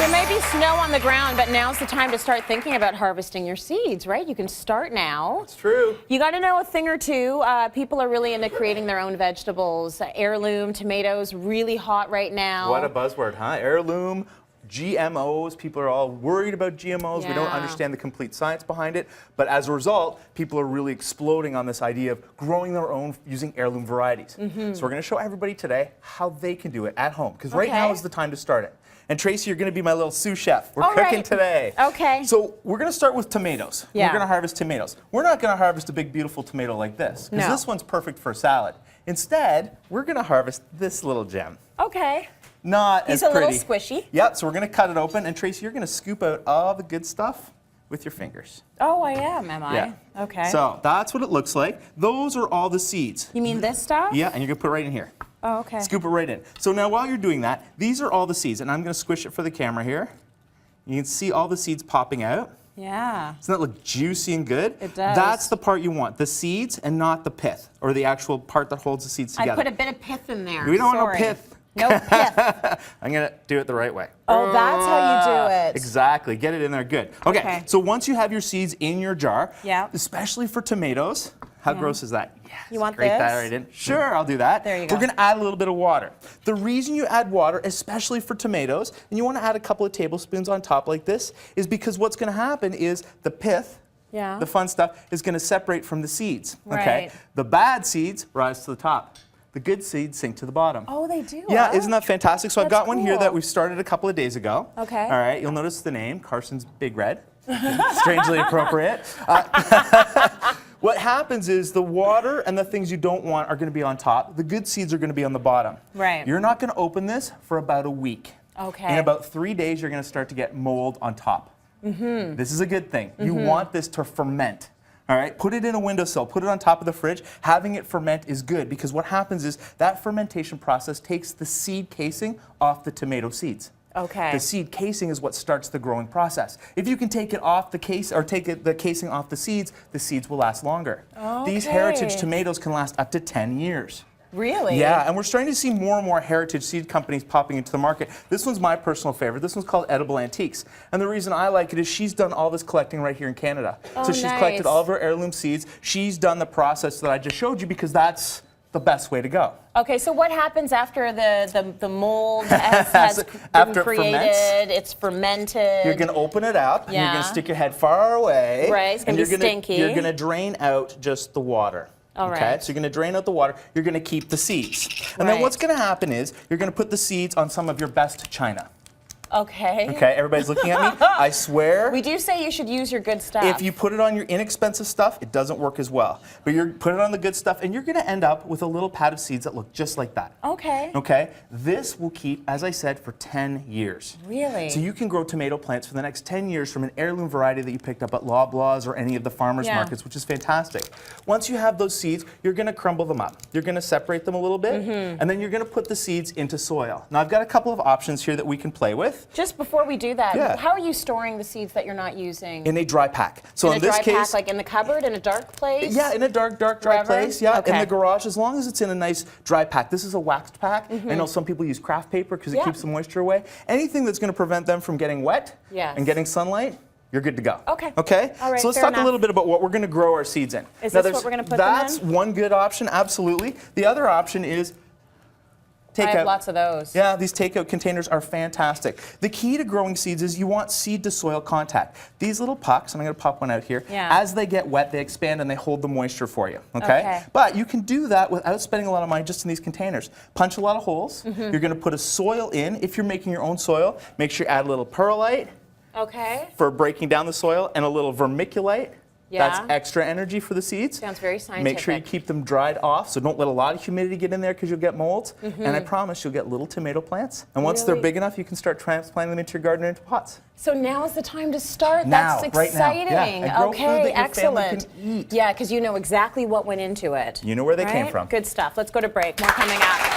There may be snow on the ground, but now's the time to start thinking about harvesting your seeds, right? You can start now. It's true. You got to know a thing or two. People are really into creating their own vegetables. Heirloom tomatoes, really hot right now. What a buzzword, huh? Heirloom, GMOs. People are all worried about GMOs. Yeah. We don't understand the complete science behind it. But as a result, people are really exploding on this idea of growing their own using heirloom varieties. So we're going to show everybody today how they can do it at home. Because right now is the time to start it. And Tracy, you're going to be my little sous chef. We're cooking today. Okay. So we're going to start with tomatoes. Yeah. We're going to harvest tomatoes. We're not going to harvest a big, beautiful tomato like this. Because this one's perfect for a salad. Instead, we're going to harvest this little gem. Okay. Not as pretty. He's a little squishy. Yep, so we're going to cut it open. And Tracy, you're going to scoop out all the good stuff with your fingers. Oh, I am I? Yeah. Okay. So that's what it looks like. Those are all the seeds. You mean this stuff? Yeah, and you're going to put it right in here. Oh, okay. Scoop it right in. So now while you're doing that, these are all the seeds. And I'm going to squish it for the camera here. You can see all the seeds popping out. Yeah. Doesn't that look juicy and good? It does. That's the part you want, the seeds and not the pith, or the actual part that holds the seeds together. I put a bit of pith in there. We don't want no pith. No pith. I'm going to do it the right way. Oh, that's how you do it. Exactly. Get it in there good. Okay. So once you have your seeds in your jar, especially for tomatoes, how gross is that? Yes. You want grate this? that right in. Sure, I'll do that. There you go. We're going to add a little bit of water. The reason you add water, especially for tomatoes, and you want to add a couple of tablespoons on top like this, is because what's going to happen is the pith, the fun stuff, is going to separate from the seeds. Okay. The bad seeds rise to the top. The good seeds sink to the bottom. Oh, they do? Yeah, isn't that fantastic? So I've got one here that we started a couple of days ago. Okay. All right, you'll notice the name, Carson's Big Red. Strangely appropriate. What happens is the water and the things you don't want are going to be on top. The good seeds are going to be on the bottom. Right. You're not going to open this for about a week. Okay. In about 3 days, you're going to start to get mold on top. This is a good thing. You want this to ferment. All right, put it in a windowsill, put it on top of the fridge. Having it ferment is good because what happens is that fermentation process takes the seed casing off the tomato seeds. Okay. The seed casing is what starts the growing process. If you can take it off the case or take the casing off the seeds will last longer. Okay. These heritage tomatoes can last up to 10 years. Really? Yeah, and we're starting to see more and more heritage seed companies popping into the market. This one's my personal favorite. This one's called Edible Antiques. And the reason I like it is she's done all this collecting right here in Canada. So she's collected all of her heirloom seeds. She's done the process that I just showed you because that's the best way to go. Okay, so what happens after the mold has been created, it's fermented? You're going to open it up, and you're going to stick your head far away. Right, it's going to be stinky. You're going to drain out just the water. All okay, right. so you're going to drain out the water. You're going to keep the seeds. And then what's going to happen is you're going to put the seeds on some of your best china. Okay. Okay, everybody's looking at me. I swear. We do say you should use your good stuff. If you put it on your inexpensive stuff, it doesn't work as well. But you put it on the good stuff, and you're going to end up with a little pad of seeds that look just like that. Okay. Okay? This will keep, as I said, for 10 years. Really? So you can grow tomato plants for the next 10 years from an heirloom variety that you picked up at Loblaws or any of the farmers markets, which is fantastic. Once you have those seeds, you're going to crumble them up. You're going to separate them a little bit, and then you're going to put the seeds into soil. Now, I've got a couple of options here that we can play with. Just before we do that, how are you storing the seeds that you're not using? In a dry pack. So in this case, pack, like in the cupboard, in a dark place? Yeah, in a dark, dry place. Yeah, in the garage, as long as it's in a nice dry pack. This is a waxed pack. I know some people use craft paper because it keeps the moisture away. Anything that's going to prevent them from getting wet and getting sunlight, you're good to go. Okay. Okay? All right, so let's talk a little bit about what we're going to grow our seeds in. Is this what we're going to put them in? That's one good option, absolutely. The other option is takeout. I have lots of those. Yeah, these takeout containers are fantastic. The key to growing seeds is you want seed to soil contact. These little pucks, and I'm going to pop one out here, as they get wet, they expand and they hold the moisture for you. Okay? But you can do that without spending a lot of money just in these containers. Punch a lot of holes. You're going to put a soil in. If you're making your own soil, make sure you add a little perlite for breaking down the soil and a little vermiculite. That's extra energy for the seeds. Sounds very scientific. Make sure you keep them dried off, so don't let a lot of humidity get in there because you'll get molds. And I promise you'll get little tomato plants. And once they're big enough, you can start transplanting them into your garden or into pots. So now is the time to start. Now, That's right exciting. now. Yeah. And grow food that your excellent. family can eat. Yeah, because you know exactly what went into it. You know where they came from. Good stuff. Let's go to break. More coming up.